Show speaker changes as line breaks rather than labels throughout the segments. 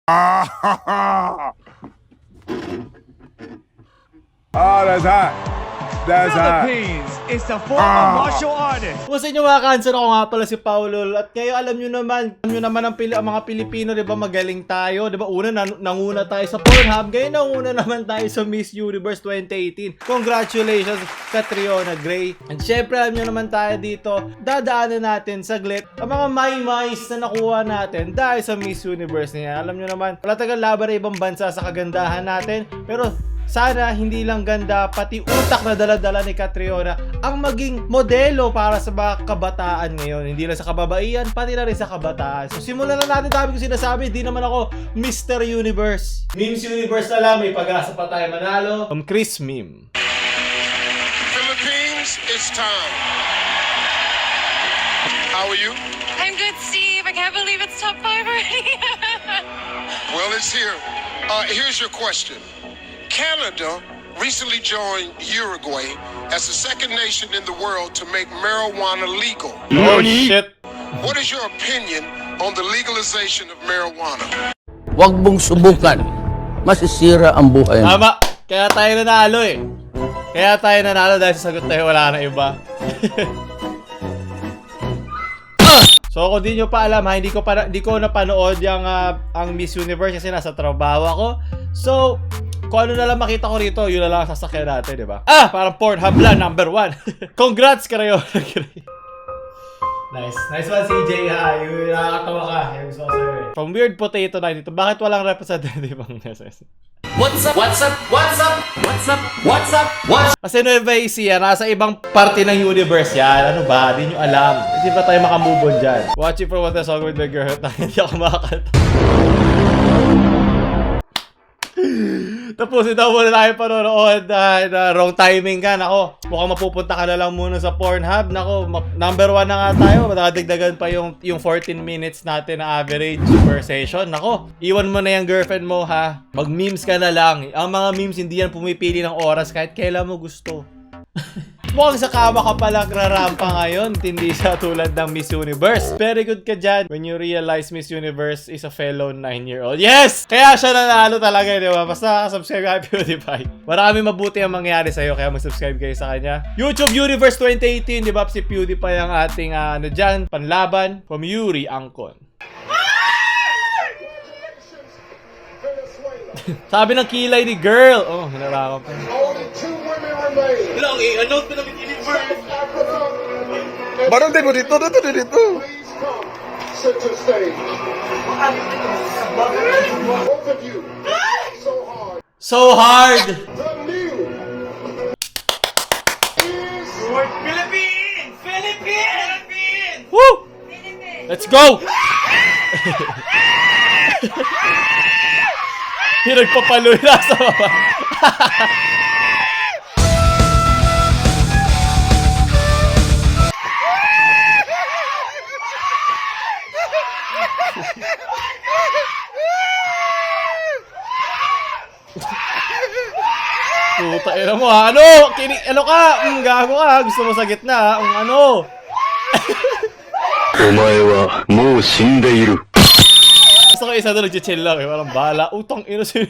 Oh, that's hot. That's hot.
Philippines is the former martial artist.
Kung sa inyo mga cancer, ako nga pala si Paulo. At kayo alam nyo naman ang, ang mga Pilipino, di ba, magaling tayo. Di ba, una nanguna tayo sa Pornhub. Ngayon nanguna naman tayo sa Miss Universe 2018. Congratulations, Catriona Gray. And syempre, alam nyo naman tayo dito, dadaanan natin saglit ang mga may-mais na nakuha natin dahil sa Miss Universe niya. Alam nyo naman, wala tagang laban na ibang bansa sa kagandahan natin. Pero sana hindi lang ganda, pati utak na dala-dala ni Catriona ang maging modelo para sa mga kabataan ngayon. Hindi lang sa kababaihan, pati na rin sa kabataan. So simulan na natin, dami ko sinasabi, di naman ako Mr. Universe. Memes Universe na lang, may pag-asa pa tayo manalo. Chris Meme.
Philippines, it's time. How are you?
I'm good, Steve. I can't believe it's top 5 already.
Well, it's here. Here's your question. Canada recently joined Uruguay as the second nation in the world to make marijuana legal.
Oh shit.
What is your opinion on the legalization of marijuana?
Huwag mong subukan. Masisira ang buhay mo.
Tama. Kaya tayo nanalo eh. Kaya tayo nanalo dahil sa sagot tayo wala na iba. So kung di nyo pa alam ha, hindi ko napanood yung ang Miss Universe kasi nasa trabaho ako. So kung ano na lang makita ko rito, yun na lang sasakyan natin, di ba? Parang Pornhub lang, number 1. Congrats, Catriona Gray. Nice one, CJ ha. Yung nakakatawa ka. Yung gusto ko sa'yo eh. From Weird Potato na dito, bakit walang representative ang SS?
What's up? What's up? What's up? What's up? What's up? What's up?
Kasi Nueva Ecija, nasa ibang parte ng universe yan. Ano ba? Di nyo alam. Hindi ba tayo makamove on dyan? Watching for what I saw with my girl. Hindi ako makakata. Tapos ito muna tayo panonood na wrong timing ka. Nako, mukhang mapupunta ka na lang muna sa Pornhub. Nako, number 1 na nga tayo. Madadagdagan pa yung 14 minutes natin na average per session. Nako, iwan mo na yung girlfriend mo ha. Mag-memes ka na lang. Ang mga memes hindi yan pumipili ng oras kahit kailan mo gusto. Mukhang sa kama ka palang rarampa ngayon, hindi siya tulad ng Miss Universe. Very good ka dyan when you realize Miss Universe is a fellow 9-year-old. Yes! Kaya siya nanalo talaga, di ba? Basta subscribe kay PewDiePie. Marami mabuti ang mangyari sa'yo, kaya mag-subscribe kayo sa kanya. YouTube Universe 2018, di ba? Si PewDiePie ang ating dyan, panlaban from Yuri Angkon. Sabi ng kilay ni girl. Oh, hinarakan pa.
Lang,
i-announce na namin Universe.
Barang din mo dito.
Center stage. Both of you.
So hard.
The new is
Philippines!
Woo! Let's go! Yung nagpapaloy na sa baba. Puta, ina mo ha. Ano? Ano ka? Gago ka. Gusto mo sa gitna ha? Ano?
お前はもう死んでいる。
Gusto ko isa doon nag-chill lang eh. Parang bahala. Utang ina si...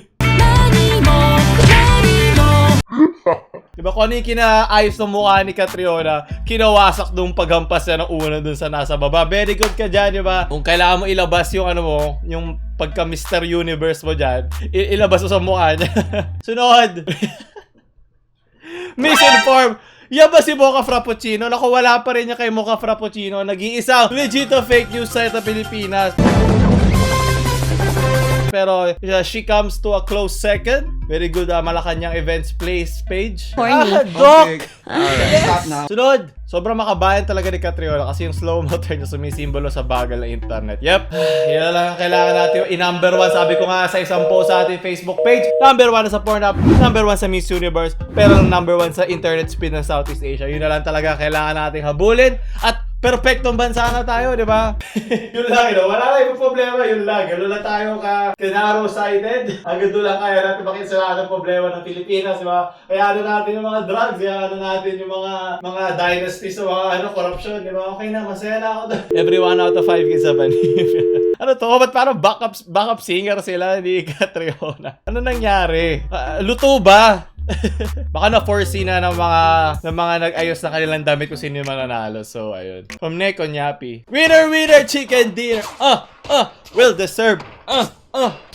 Diba kung ano yung kinaayos ng mukha ni Catriona, kinawasak nung paghampas niya ng una dun sa nasa baba. Very good ka dyan, diba? Kung kailangan mo ilabas yung ano mo, yung pagka Mr. Universe mo dyan, ilabas mo sa mukha niya. Sunod! Misinform! Yan ba si Mocha Frappuccino? Naku, wala pa rin niya kay Mocha Frappuccino. Nag-iisang legit fake news site sa Pilipinas. Pero she comes to a close second. Very good Malacanang events place page. Doc! Yes. Sunod! Sobrang makabayan talaga ni Catriona kasi yung slow motor niya sumisimbolo sa bagal ng internet. Yep. Yan lang ang kailangan natin. I-number 1, sabi ko nga sa isang post sa ating Facebook page. Number 1 sa Pornhub. Number 1 sa Miss Universe. Pero number 1 sa internet speed ng Southeast Asia. Yun na lang talaga kailangan natin habulin. At perfectong bansa na tayo, di ba? Yun lang, wala lang ibang problema, yun lang. Gano'n lang tayo narrow-sided. Hanggang doon lang kaya natin makita sa lahat ng problema ng Pilipinas, di ba? Kaya natin yung mga drugs, kaya natin yung mga dynasties, mga corruption, di ba? Okay na, masaya na ako doon. Every 1 out of 5 kids sa Banib. Ano to? Ba't parang backup singer sila ni Catriona? Ano nangyari? Luto ba? Baka na-foresee na ng mga nag-ayos na kanilang damit kung sino yung mananalo. So, ayun. From Neko Nyapi. Winner, winner, chicken dinner. Well deserved.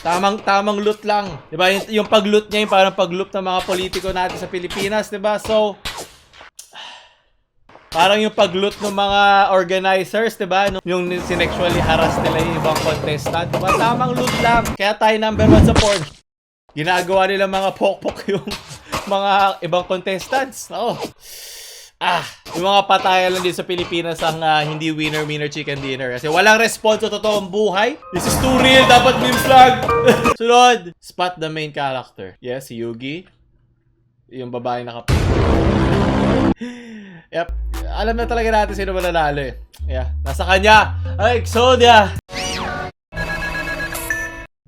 Tamang loot lang. Diba? Yung pag-loot niya, yung parang pag-loot ng mga politiko natin sa Pilipinas. Diba? So, parang yung pag-loot ng mga organizers, diba? Yung sinexually harass nila yung ibang contestant. Diba? Tamang loot lang. Kaya tayo number 1 sa porn. Ginagawa nila mga pokpok yung mga ibang contestants. Yung mga patayan lang din sa Pilipinas ang hindi winner chicken dinner. Kasi walang response sa totoong buhay. This is too real. Dapat meme flag. Sunod. Spot the main character. Yes, si Yugi. Yung babae naka... Yep. Alam na talaga natin sino mananalo eh. Yeah. Nasa kanya. Ay, Exodia.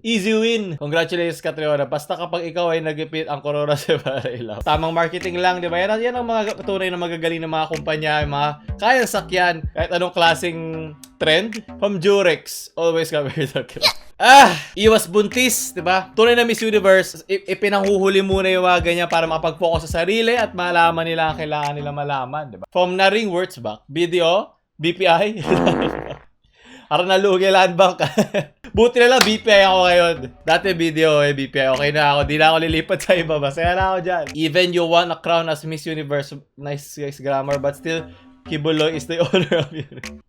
Easy win. Congratulations, Catriona. Basta kapag ikaw ay nagipit ang Corona sa Barailaw. Tamang marketing lang, di ba? Yan ang mga tunay na magagaling ng mga kumpanya, yung mga kayang sakyan, kahit anong klaseng trend. From Durex, always cover the kill. Iwas buntis, di ba? Tunay na Miss Universe, ipinanghuhuli muna yung mga ganyan para makapag-focus sa sarili at malaman nila ang kailangan nila malaman, di ba? From Naring Words Back, video, BPI, para nalugi land bank. Buti na lang BPI ako ngayon. Dati video BPI. Okay na ako. Di na ako lilipat sa iba. Masaya na ako dyan. Even you won a crown as Miss Universe. Nice guys grammar. But still, Kibuloy is the owner of Universe.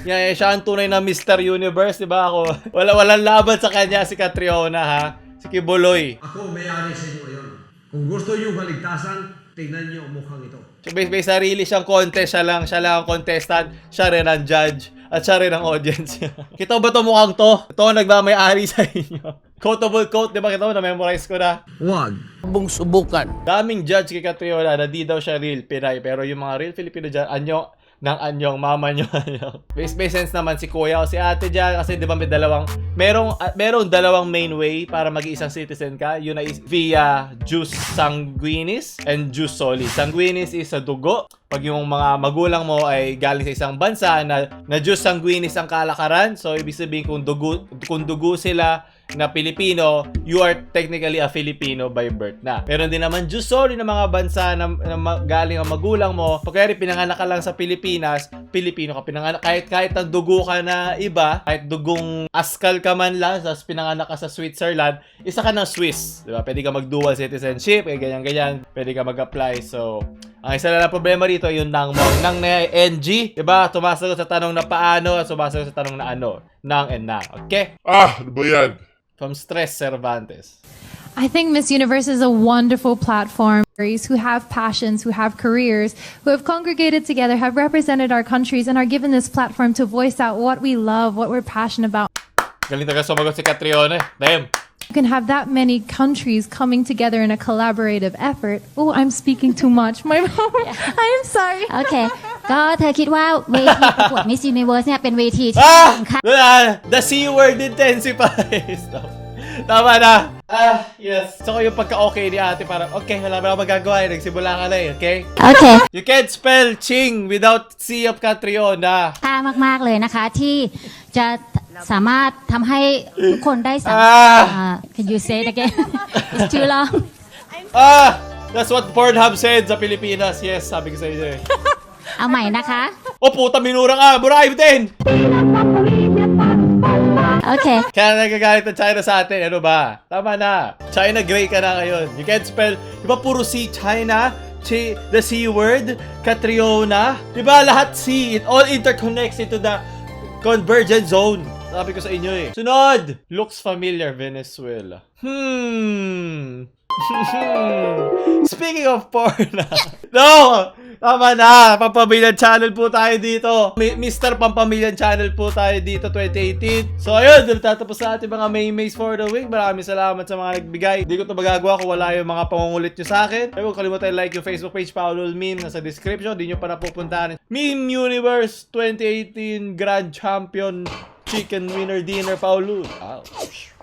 Yan, siya ang tunay na Mr. Universe. Diba ako? Walang laban sa kanya si Catriona ha. Si Kibuloy.
Ako may-ari sa inyo ngayon. Kung gusto nyo kaligtasan, tingnan nyo ang mukhang ito.
So, may sarili siyang contest. Siya lang ang contestant. Siya rin ang judge. At siya rin ang audience. Kita ba ito mukhang to? Ito ang nagmamay-ari sa inyo. Quotable quote, di ba? Kita mo, na-memorize ko na.
Huwag.
Bung subukan.
Daming judge kay Catriona na di daw siya real Pinay. Pero yung mga real Filipino dyan, anyong mama nyo. May sense naman si kuya o si ate dyan. Kasi di ba merong dalawang main way para mag-iisang citizen ka. Yun is via jus sanguinis and jus soli. Sanguinis is sa dugo. Pag yung mga magulang mo ay galing sa isang bansa na jus sanguinis ang kalakaran. So ibig sabihin kung dugo sila na Pilipino, you are technically a Filipino by birth na. Pero din naman jus soli ng mga bansa na galing ang magulang mo. Pag kaya pinanganak ka lang sa Pilipinas, Pilipino ka pinanganak. Kahit ang dugo ka na iba, kahit dugong askal ka man lang, tapos pinanganak ka sa Switzerland, isa ka ng Swiss. Diba? Pwede ka mag-dual citizenship, ganyan-ganyan. Pwede ka mag-apply. So, ang isa na problema rito, yung nang na NG. Diba? Tumasagot sa tanong na paano at sumasagot sa tanong na ano. Nang and nang. Okay?
Ano ba yan?
From Stress Cervantes.
I think Miss Universe is a wonderful platform. Who have passions, who have careers, who have congregated together, have represented our countries, and are given this platform to voice out what we love, what we're passionate about.
Galing talaga sumagot si Catriona. Damn.
You can have that many countries coming together in a collaborative effort. Oh, I'm speaking too much. My mom. I'm sorry.
Okay. ก็เธอคิดว่าเวทีประกวด Miss Universe เนี่ยเป็นเวทีที่สำคัญ
The C word intensifies. Tama na. Yes. So yung pagka-okay ni ate parang, okay, wala ba magagawa eh. Nagsimula ka na eh, okay?
Okay.
You can't spell Ching without C of Catriona.
ค่ามากๆเลยนะคะที่จะสามารถทำให้ทุกคนได้สัม Can you say it again? It's too long.
That's what Pornhub said sa Pilipinas. Yes, sabi ko sa inyo eh.
เอาใหม่นะคะ
Oh, puta, minura ka. Buray, din.
Okay.
Kaya nagagalit ng China sa atin. Ano ba? Tama na. China gray ka na ngayon. You can't spell. Di ba puro C, China? The C word? Catriona? Di ba lahat C? It all interconnects into the convergent zone. Sabi ko sa inyo eh. Sunod! Looks familiar, Venezuela. Speaking of porn, no! Tama na! Pampamilyan channel po tayo dito. Mr. Pampamilyan channel po tayo dito 2018. So ayun, doon tatapos sa ating mga Maymays for the week. Maraming salamat sa mga nagbigay. Hindi ko ito magagawa kung wala yung mga pangungulit nyo sa akin. Huwag kalimutan like yung Facebook page, Paolo Meme, nasa description. Hindi nyo pa napupuntahan. Meme Universe 2018 Grand Champion Chicken Winner Dinner, Paolo. Ouch.